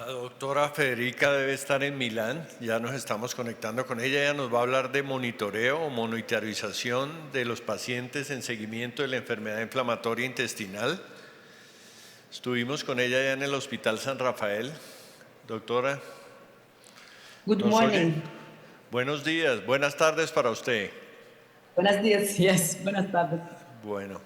Doctora Federica debe estar en Milán, ya nos estamos conectando con ella. Ella nos va a hablar de monitoreo o monitorización de los pacientes en seguimiento de la enfermedad inflamatoria intestinal. Estuvimos con ella ya en el Hospital San Rafael. Doctora, Good ¿nos oye? morning. Buenos días, buenas tardes para usted. Buenos días, yes, buenas tardes. Bueno.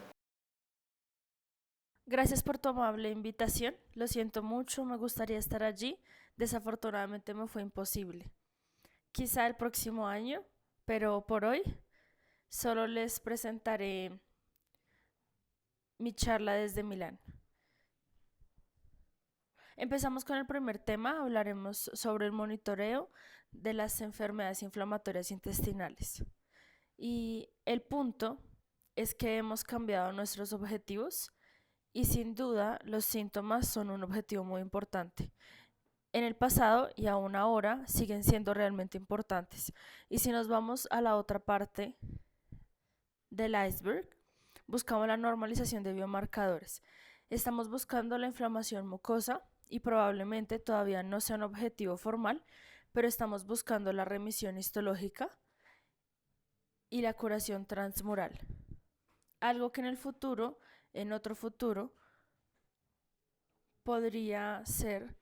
Gracias por tu amable invitación. Lo siento mucho, me gustaría estar allí. Desafortunadamente me fue imposible. Quizá el próximo año, pero por hoy solo les presentaré mi charla desde Milán. Empezamos con el primer tema, hablaremos sobre el monitoreo de las enfermedades inflamatorias intestinales. Y el punto es que hemos cambiado nuestros objetivos y sin duda los síntomas son un objetivo muy importante. En el pasado y aún ahora siguen siendo realmente importantes. Y si nos vamos a la otra parte del iceberg, buscamos la normalización de biomarcadores. Estamos buscando la inflamación mucosa y probablemente todavía no sea un objetivo formal, pero estamos buscando la remisión histológica y la curación transmural. Algo que en otro futuro, podría ser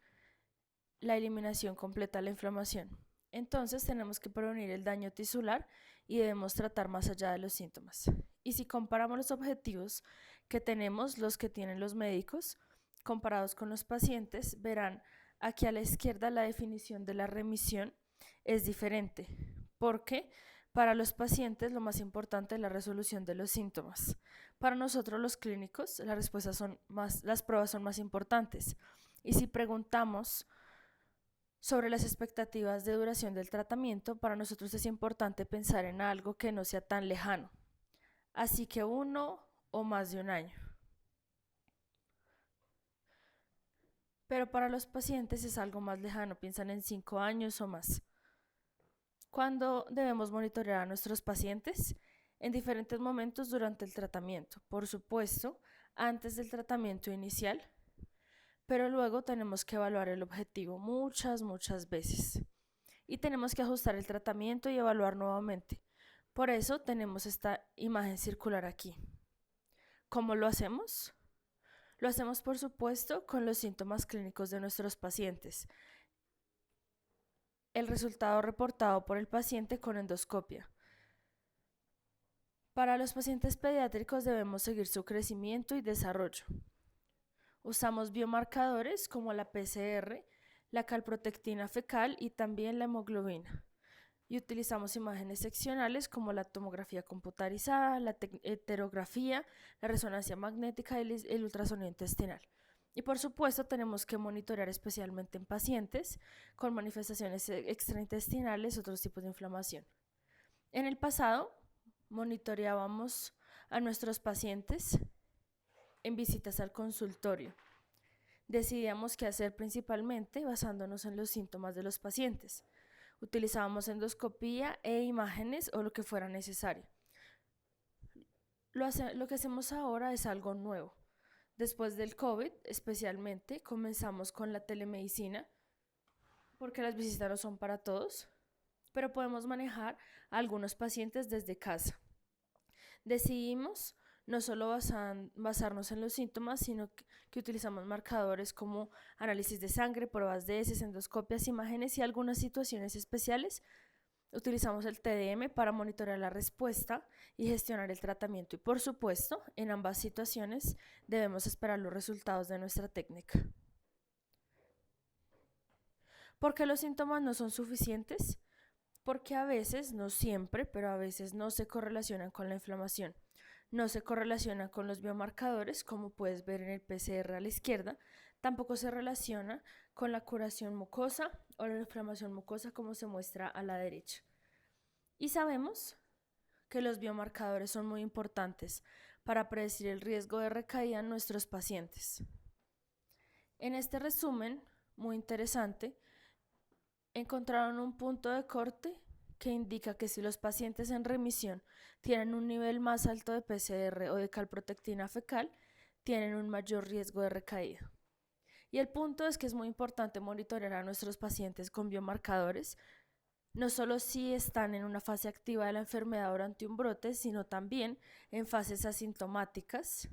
la eliminación completa de la inflamación. Entonces tenemos que prevenir el daño tisular y debemos tratar más allá de los síntomas. Y si comparamos los objetivos que tenemos, los que tienen los médicos, comparados con los pacientes, verán aquí a la izquierda la definición de la remisión es diferente, porque para los pacientes lo más importante es la resolución de los síntomas. Para nosotros los clínicos las pruebas son más importantes. Y si preguntamos sobre las expectativas de duración del tratamiento, para nosotros es importante pensar en algo que no sea tan lejano, así que 1 o más de un año. Pero para los pacientes es algo más lejano, piensan en 5 años o más. ¿Cuándo debemos monitorear a nuestros pacientes? En diferentes momentos durante el tratamiento, por supuesto, antes del tratamiento inicial, pero luego tenemos que evaluar el objetivo muchas veces. Y tenemos que ajustar el tratamiento y evaluar nuevamente. Por eso tenemos esta imagen circular aquí. ¿Cómo lo hacemos? Lo hacemos, por supuesto, con los síntomas clínicos de nuestros pacientes. El resultado reportado por el paciente con endoscopia. Para los pacientes pediátricos debemos seguir su crecimiento y desarrollo. Usamos biomarcadores como la PCR, la calprotectina fecal y también la hemoglobina. Y utilizamos imágenes seccionales como la tomografía computarizada, la heterografía, la resonancia magnética y el ultrasonido intestinal. Y por supuesto tenemos que monitorear especialmente en pacientes con manifestaciones extraintestinales, otros tipos de inflamación. En el pasado monitoreábamos a nuestros pacientes en visitas al consultorio. Decidíamos qué hacer principalmente basándonos en los síntomas de los pacientes. Utilizábamos endoscopía e imágenes o lo que fuera necesario. Lo que hacemos ahora es algo nuevo. Después del COVID, especialmente, comenzamos con la telemedicina, porque las visitas no son para todos, pero podemos manejar a algunos pacientes desde casa. Decidimos no solo basarnos en los síntomas, sino que utilizamos marcadores como análisis de sangre, pruebas de heces, endoscopias, imágenes y algunas situaciones especiales. Utilizamos el TDM para monitorear la respuesta y gestionar el tratamiento. Y por supuesto, en ambas situaciones debemos esperar los resultados de nuestra técnica. ¿Por qué los síntomas no son suficientes? Porque a veces, no siempre, pero a veces no se correlacionan con la inflamación. No se correlaciona con los biomarcadores, como puedes ver en el PCR a la izquierda. Tampoco se relaciona con la curación mucosa o la inflamación mucosa, como se muestra a la derecha. Y sabemos que los biomarcadores son muy importantes para predecir el riesgo de recaída en nuestros pacientes. En este resumen, muy interesante, encontraron un punto de corte que indica que si los pacientes en remisión tienen un nivel más alto de PCR o de calprotectina fecal, tienen un mayor riesgo de recaída. Y el punto es que es muy importante monitorear a nuestros pacientes con biomarcadores, no solo si están en una fase activa de la enfermedad durante un brote, sino también en fases asintomáticas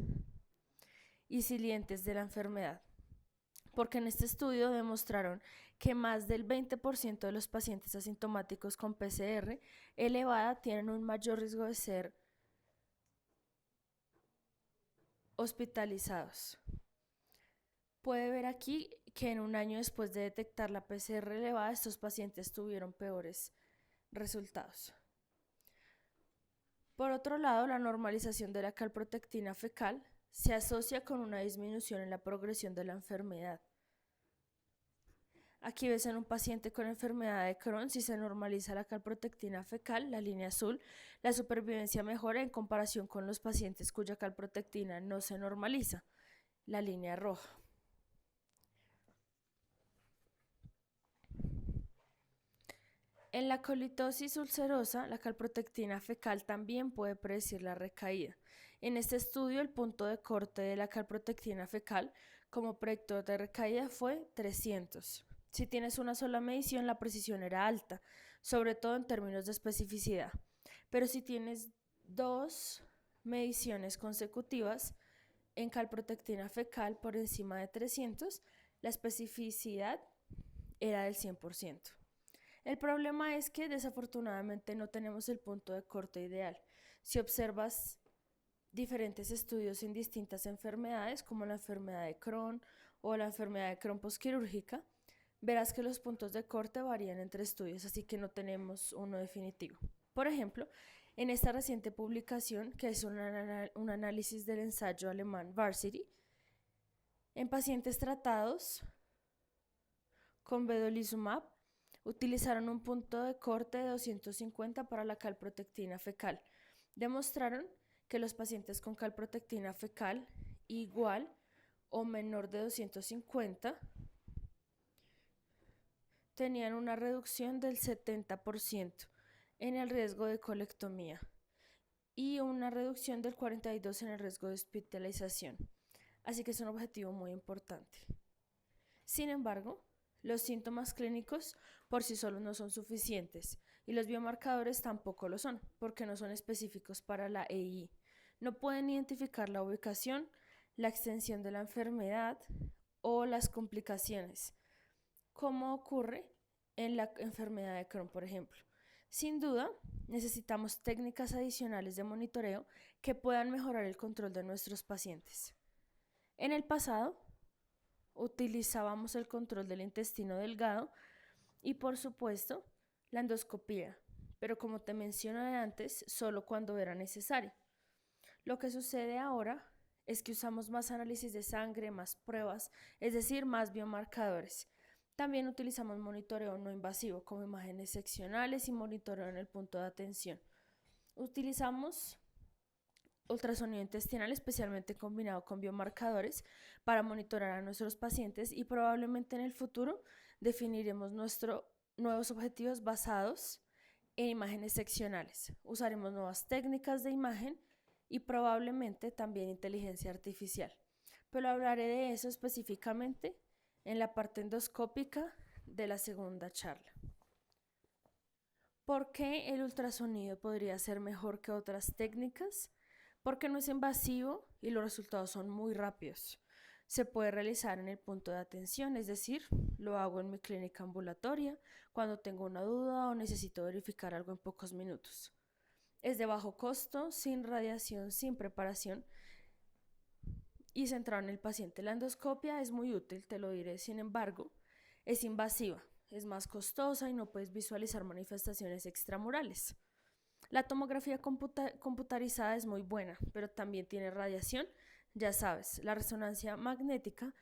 y silientes de la enfermedad. Porque en este estudio demostraron que más del 20% de los pacientes asintomáticos con PCR elevada tienen un mayor riesgo de ser hospitalizados. Puede ver aquí que en un año después de detectar la PCR elevada, estos pacientes tuvieron peores resultados. Por otro lado, la normalización de la calprotectina fecal se asocia con una disminución en la progresión de la enfermedad. Aquí ves en un paciente con enfermedad de Crohn, si se normaliza la calprotectina fecal, la línea azul, la supervivencia mejora en comparación con los pacientes cuya calprotectina no se normaliza, la línea roja. En la colitosis ulcerosa, la calprotectina fecal también puede predecir la recaída. En este estudio, el punto de corte de la calprotectina fecal como predictor de recaída fue 300. Si tienes una sola medición, la precisión era alta, sobre todo en términos de especificidad. Pero si tienes 2 mediciones consecutivas en calprotectina fecal por encima de 300, la especificidad era del 100%. El problema es que desafortunadamente no tenemos el punto de corte ideal. Si observas diferentes estudios en distintas enfermedades, como la enfermedad de Crohn o la enfermedad de Crohn postquirúrgica, verás que los puntos de corte varían entre estudios, así que no tenemos uno definitivo. Por ejemplo, en esta reciente publicación, que es un análisis del ensayo alemán Varsity, en pacientes tratados con vedolizumab, utilizaron un punto de corte de 250 para la calprotectina fecal. Demostraron que los pacientes con calprotectina fecal igual o menor de 250 tenían una reducción del 70% en el riesgo de colectomía y una reducción del 42% en el riesgo de hospitalización. Así que es un objetivo muy importante. Sin embargo, los síntomas clínicos por sí solos no son suficientes y los biomarcadores tampoco lo son, porque no son específicos para la EI. No pueden identificar la ubicación, la extensión de la enfermedad o las complicaciones, como ocurre en la enfermedad de Crohn, por ejemplo. Sin duda, necesitamos técnicas adicionales de monitoreo que puedan mejorar el control de nuestros pacientes. En el pasado, utilizábamos el control del intestino delgado y, por supuesto, la endoscopía, pero como te mencioné antes, solo cuando era necesario. Lo que sucede ahora es que usamos más análisis de sangre, más pruebas, es decir, más biomarcadores. También utilizamos monitoreo no invasivo como imágenes seccionales y monitoreo en el punto de atención. Utilizamos ultrasonido intestinal, especialmente combinado con biomarcadores, para monitorear a nuestros pacientes y probablemente en el futuro definiremos nuestros nuevos objetivos basados en imágenes seccionales. Usaremos nuevas técnicas de imagen y probablemente también inteligencia artificial. Pero hablaré de eso específicamente en la parte endoscópica de la segunda charla. ¿Por qué el ultrasonido podría ser mejor que otras técnicas? Porque no es invasivo y los resultados son muy rápidos. Se puede realizar en el punto de atención, es decir, lo hago en mi clínica ambulatoria cuando tengo una duda o necesito verificar algo en pocos minutos. Es de bajo costo, sin radiación, sin preparación y centrado en el paciente. La endoscopia es muy útil, te lo diré, sin embargo, es invasiva, es más costosa y no puedes visualizar manifestaciones extramurales. La tomografía computarizada es muy buena, pero también tiene radiación. Ya sabes, la resonancia magnética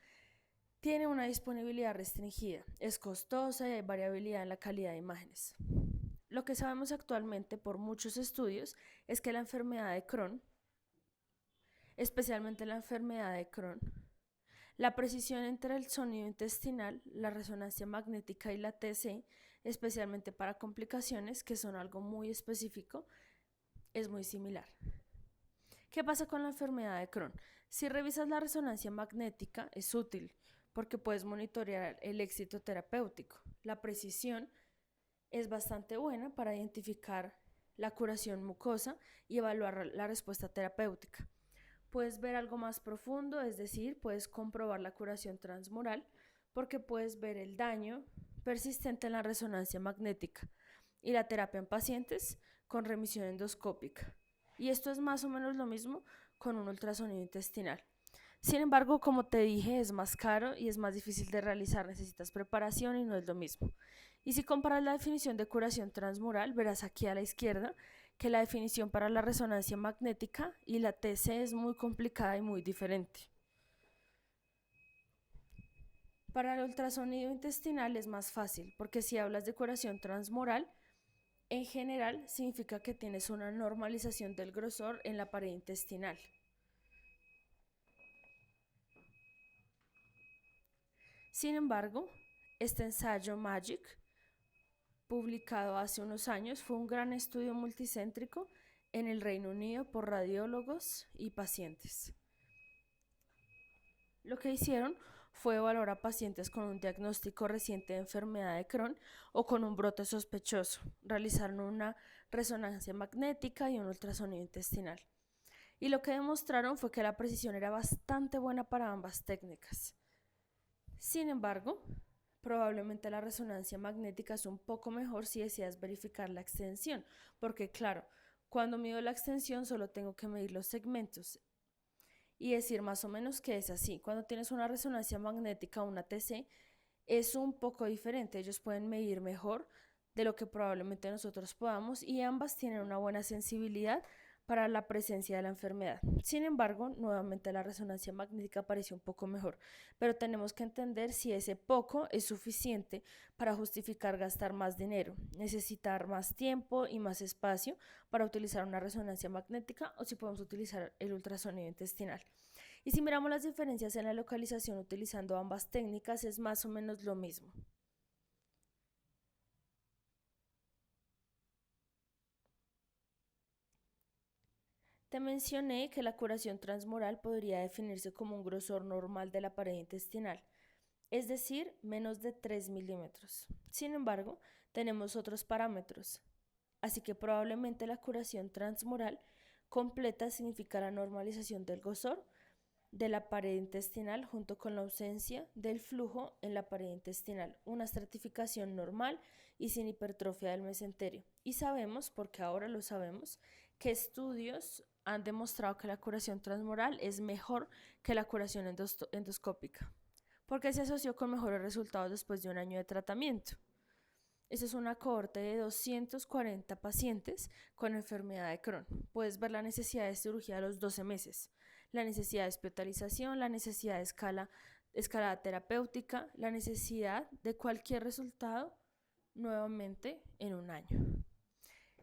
tiene una disponibilidad restringida, es costosa y hay variabilidad en la calidad de imágenes. Lo que sabemos actualmente por muchos estudios es que la enfermedad de Crohn, especialmente la enfermedad de Crohn, la precisión entre el sonido intestinal, la resonancia magnética y la TC, especialmente para complicaciones que son algo muy específico, es muy similar. ¿Qué pasa con la enfermedad de Crohn? Si revisas la resonancia magnética, es útil, porque puedes monitorear el éxito terapéutico. La precisión es bastante buena para identificar la curación mucosa y evaluar la respuesta terapéutica. Puedes ver algo más profundo, es decir, puedes comprobar la curación transmural porque puedes ver el daño persistente en la resonancia magnética y la terapia en pacientes con remisión endoscópica. Y esto es más o menos lo mismo con un ultrasonido intestinal. Sin embargo, como te dije, es más caro y es más difícil de realizar, necesitas preparación y no es lo mismo. Y si comparas la definición de curación transmural, verás aquí a la izquierda que la definición para la resonancia magnética y la TC es muy complicada y muy diferente. Para el ultrasonido intestinal es más fácil, porque si hablas de curación transmural, en general significa que tienes una normalización del grosor en la pared intestinal. Sin embargo, este ensayo MAGIC, publicado hace unos años, fue un gran estudio multicéntrico en el Reino Unido por radiólogos y pacientes. Lo que hicieron fue evaluar a pacientes con un diagnóstico reciente de enfermedad de Crohn o con un brote sospechoso. Realizaron una resonancia magnética y un ultrasonido intestinal. Y lo que demostraron fue que la precisión era bastante buena para ambas técnicas. Sin embargo, probablemente la resonancia magnética es un poco mejor si deseas verificar la extensión, porque claro, cuando mido la extensión solo tengo que medir los segmentos y decir más o menos que es así. Cuando tienes una resonancia magnética o una TC, es un poco diferente. Ellos pueden medir mejor de lo que probablemente nosotros podamos y ambas tienen una buena sensibilidad para la presencia de la enfermedad. Sin embargo, nuevamente la resonancia magnética parece un poco mejor, pero tenemos que entender si ese poco es suficiente para justificar gastar más dinero, necesitar más tiempo y más espacio para utilizar una resonancia magnética o si podemos utilizar el ultrasonido intestinal. Y si miramos las diferencias en la localización utilizando ambas técnicas, es más o menos lo mismo. Te mencioné que la curación transmural podría definirse como un grosor normal de la pared intestinal, es decir, menos de 3 milímetros. Sin embargo, tenemos otros parámetros, así que probablemente la curación transmural completa significa la normalización del grosor de la pared intestinal junto con la ausencia del flujo en la pared intestinal, una estratificación normal y sin hipertrofia del mesenterio. Y sabemos, porque ahora lo sabemos, que estudios han demostrado que la curación transmural es mejor que la curación endoscópica, porque se asoció con mejores resultados después de un año de tratamiento. Esta es una cohorte de 240 pacientes con enfermedad de Crohn. Puedes ver la necesidad de cirugía a los 12 meses, la necesidad de hospitalización, la necesidad de escalada terapéutica, la necesidad de cualquier resultado nuevamente en un año.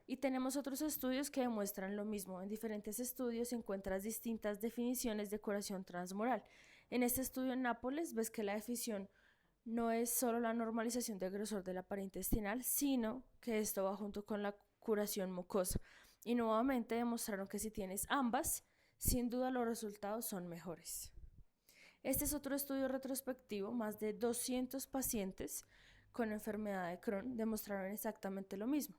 Y tenemos otros estudios que demuestran lo mismo. En diferentes estudios encuentras distintas definiciones de curación transmural. En este estudio en Nápoles ves que la definición no es solo la normalización del grosor de la pared intestinal, sino que esto va junto con la curación mucosa. Y nuevamente demostraron que si tienes ambas, sin duda los resultados son mejores. Este es otro estudio retrospectivo. Más de 200 pacientes con enfermedad de Crohn demostraron exactamente lo mismo.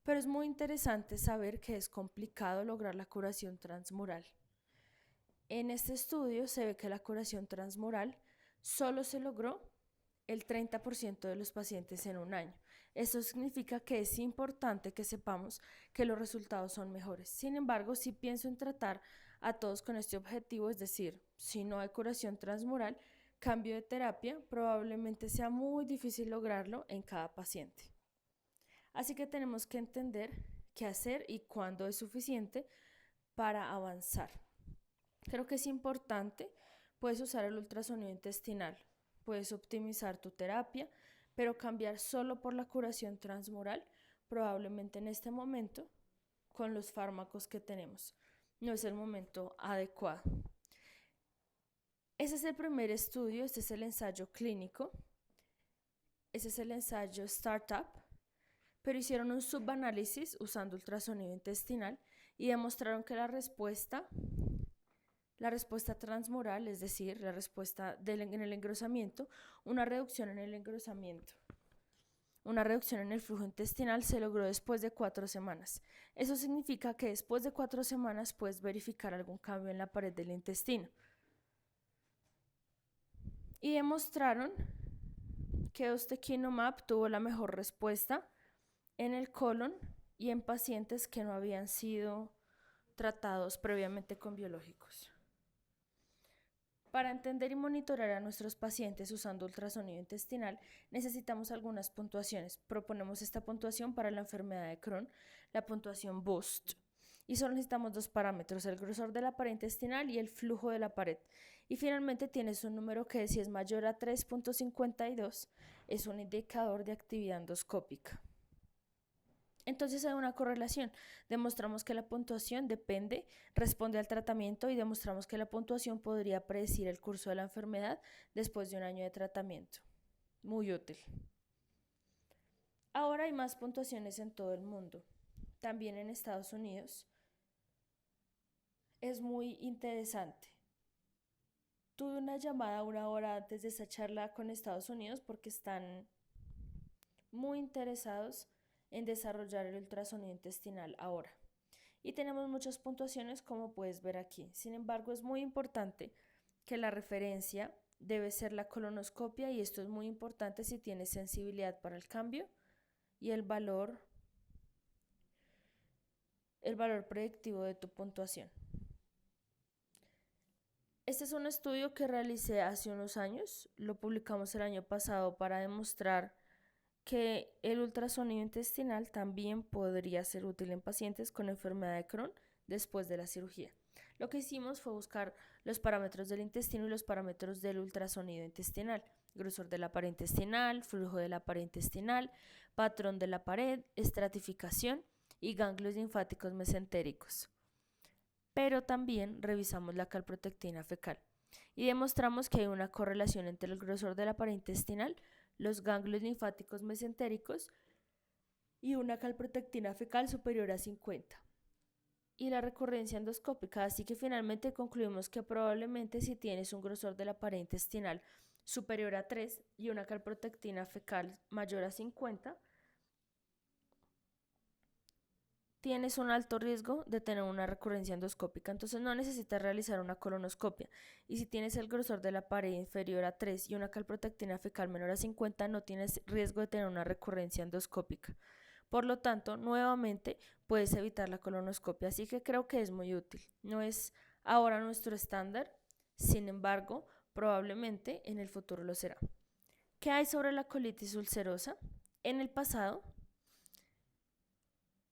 Pero es muy interesante saber que es complicado lograr la curación transmural. En este estudio se ve que la curación transmural solo se logró el 30% de los pacientes en un año. Esto significa que es importante que sepamos que los resultados son mejores. Sin embargo, si pienso en tratar a todos con este objetivo, es decir, si no hay curación transmural, cambio de terapia, probablemente sea muy difícil lograrlo en cada paciente. Así que tenemos que entender qué hacer y cuándo es suficiente para avanzar. Creo que es importante, puedes usar el ultrasonido intestinal, puedes optimizar tu terapia, pero cambiar solo por la curación transmural, probablemente en este momento, con los fármacos que tenemos, no es el momento adecuado. Ese es el primer estudio, este es el ensayo clínico, ese es el ensayo Startup, pero hicieron un subanálisis usando ultrasonido intestinal y demostraron que la respuesta La respuesta transmural, es decir, la respuesta en el engrosamiento, una reducción en el engrosamiento. Una reducción en el flujo intestinal se logró después de 4 semanas. Eso significa que después de 4 semanas puedes verificar algún cambio en la pared del intestino. Y demostraron que ustekinumab tuvo la mejor respuesta en el colon y en pacientes que no habían sido tratados previamente con biológicos. Para entender y monitorear a nuestros pacientes usando ultrasonido intestinal, necesitamos algunas puntuaciones. Proponemos esta puntuación para la enfermedad de Crohn, la puntuación BOOST. Y solo necesitamos 2 parámetros, el grosor de la pared intestinal y el flujo de la pared. Y finalmente tienes un número que, si es mayor a 3.52, es un indicador de actividad endoscópica. Entonces hay una correlación. Demostramos que la puntuación responde al tratamiento, y demostramos que la puntuación podría predecir el curso de la enfermedad después de un año de tratamiento. Muy útil. Ahora hay más puntuaciones en todo el mundo, también en Estados Unidos. Es muy interesante. Tuve una llamada 1 hora antes de esa charla con Estados Unidos porque están muy interesados en desarrollar el ultrasonido intestinal ahora. Y tenemos muchas puntuaciones, como puedes ver aquí. Sin embargo, es muy importante que la referencia debe ser la colonoscopia, y esto es muy importante si tienes sensibilidad para el cambio y el valor predictivo de tu puntuación. Este es un estudio que realicé hace unos años, lo publicamos el año pasado para demostrar que el ultrasonido intestinal también podría ser útil en pacientes con enfermedad de Crohn después de la cirugía. Lo que hicimos fue buscar los parámetros del intestino y los parámetros del ultrasonido intestinal: grosor de la pared intestinal, flujo de la pared intestinal, patrón de la pared, estratificación y ganglios linfáticos mesentéricos. Pero también revisamos la calprotectina fecal y demostramos que hay una correlación entre el grosor de la pared intestinal, los ganglios linfáticos mesentéricos y una calprotectina fecal superior a 50 y la recurrencia endoscópica. Así que finalmente concluimos que probablemente, si tienes un grosor de la pared intestinal superior a 3 y una calprotectina fecal mayor a 50, tienes un alto riesgo de tener una recurrencia endoscópica. Entonces no necesitas realizar una colonoscopia. Y si tienes el grosor de la pared inferior a 3 y una calprotectina fecal menor a 50, no tienes riesgo de tener una recurrencia endoscópica. Por lo tanto, nuevamente puedes evitar la colonoscopia. Así que creo que es muy útil. No es ahora nuestro estándar, sin embargo, probablemente en el futuro lo será. ¿Qué hay sobre la colitis ulcerosa? En el pasado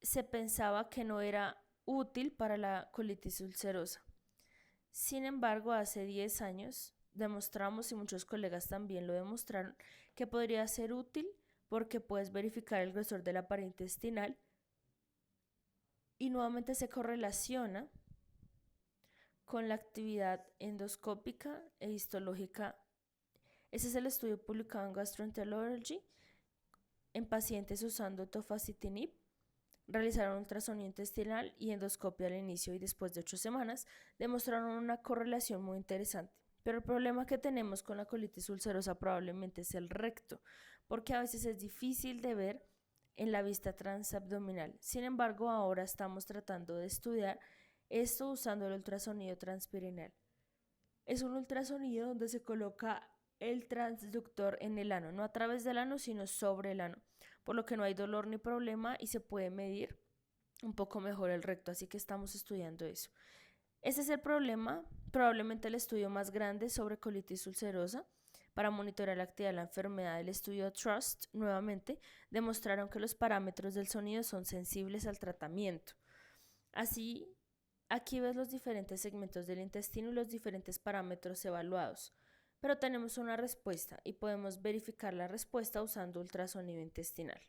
se pensaba que no era útil para la colitis ulcerosa. Sin embargo, hace 10 años demostramos, y muchos colegas también lo demostraron, que podría ser útil porque puedes verificar el grosor de la pared intestinal y nuevamente se correlaciona con la actividad endoscópica e histológica. Ese es el estudio publicado en Gastroenterology en pacientes usando tofacitinib. Realizaron ultrasonido intestinal y endoscopia al inicio, y después de 8 semanas demostraron una correlación muy interesante. Pero el problema que tenemos con la colitis ulcerosa probablemente es el recto, porque a veces es difícil de ver en la vista transabdominal. Sin embargo, ahora estamos tratando de estudiar esto usando el ultrasonido transperineal. Es un ultrasonido donde se coloca el transductor en el ano, no a través del ano, sino sobre el ano, por lo que no hay dolor ni problema y se puede medir un poco mejor el recto, así que estamos estudiando eso. Ese es el problema, probablemente el estudio más grande sobre colitis ulcerosa. Para monitorear la actividad de la enfermedad, el estudio TRUST nuevamente demostraron que los parámetros del sonido son sensibles al tratamiento. Así, aquí ves los diferentes segmentos del intestino y los diferentes parámetros evaluados. Pero tenemos una respuesta y podemos verificar la respuesta usando ultrasonido intestinal.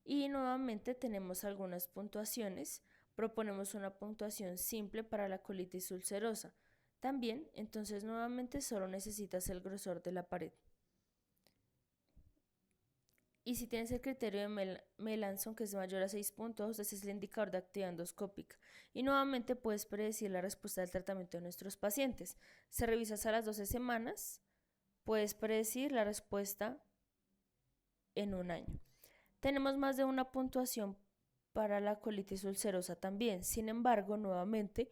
Y nuevamente tenemos algunas puntuaciones. Proponemos una puntuación simple para la colitis ulcerosa. También, entonces nuevamente solo necesitas el grosor de la pared. Y si tienes el criterio de Melanson, que es mayor a 6 puntos, ese es el indicador de actividad endoscópica. Y nuevamente puedes predecir la respuesta del tratamiento de nuestros pacientes. Si revisas a las 12 semanas, puedes predecir la respuesta en un año. Tenemos más de una puntuación para la colitis ulcerosa también. Sin embargo, nuevamente,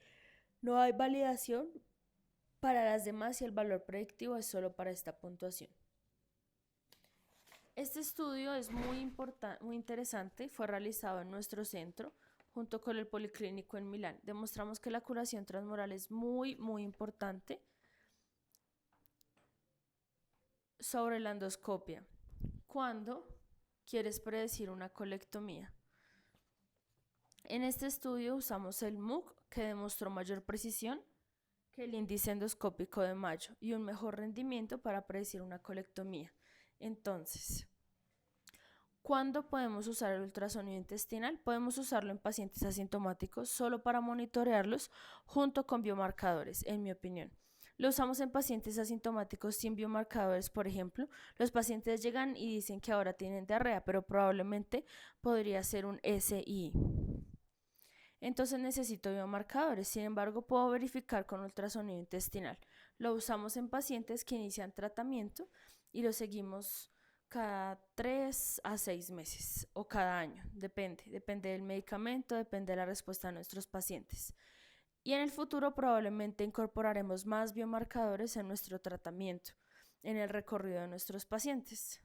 no hay validación para las demás y el valor predictivo es solo para esta puntuación. Este estudio es muy interesante, fue realizado en nuestro centro junto con el Policlínico en Milán. Demostramos que la curación transmural es muy importante sobre la endoscopia. ¿Cuándo quieres predecir una colectomía? En este estudio usamos el MUC, que demostró mayor precisión que el índice endoscópico de Mayo y un mejor rendimiento para predecir una colectomía. Entonces, ¿cuándo podemos usar el ultrasonido intestinal? Podemos usarlo en pacientes asintomáticos solo para monitorearlos junto con biomarcadores, en mi opinión. Lo usamos en pacientes asintomáticos sin biomarcadores, por ejemplo. Los pacientes llegan y dicen que ahora tienen diarrea, pero probablemente podría ser un SI. Entonces necesito biomarcadores, sin embargo puedo verificar con ultrasonido intestinal. Lo usamos en pacientes que inician tratamiento y lo seguimos cada 3 a 6 meses o cada año, depende del medicamento, depende de la respuesta de nuestros pacientes. Y en el futuro probablemente incorporaremos más biomarcadores en nuestro tratamiento, en el recorrido de nuestros pacientes.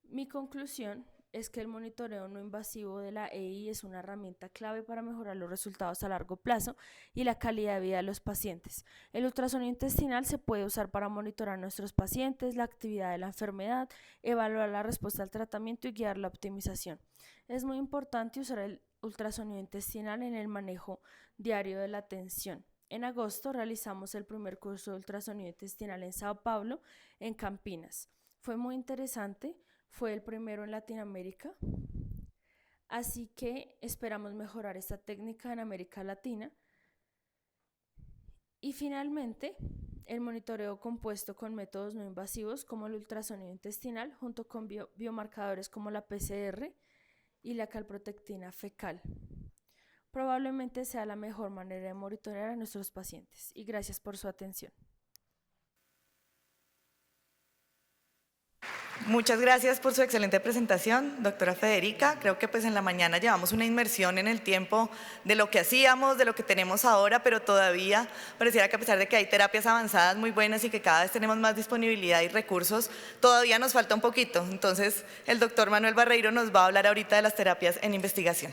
Mi conclusión es que el monitoreo no invasivo de la EI es una herramienta clave para mejorar los resultados a largo plazo y la calidad de vida de los pacientes. El ultrasonido intestinal se puede usar para monitorar a nuestros pacientes, la actividad de la enfermedad, evaluar la respuesta al tratamiento y guiar la optimización. Es muy importante usar el ultrasonido intestinal en el manejo diario de la tensión. En agosto realizamos el primer curso de ultrasonido intestinal en Sao Paulo, en Campinas. Fue muy interesante. Fue el primero en Latinoamérica, así que esperamos mejorar esta técnica en América Latina. Y finalmente, el monitoreo compuesto con métodos no invasivos como el ultrasonido intestinal junto con biomarcadores como la PCR y la calprotectina fecal. Probablemente sea la mejor manera de monitorear a nuestros pacientes. Y gracias por su atención. Muchas gracias por su excelente presentación, doctora Federica. Creo que pues en la mañana llevamos una inmersión en el tiempo de lo que hacíamos, de lo que tenemos ahora, pero todavía pareciera que a pesar de que hay terapias avanzadas muy buenas y que cada vez tenemos más disponibilidad y recursos, todavía nos falta un poquito. Entonces, el doctor Manuel Barreiro nos va a hablar ahorita de las terapias en investigación.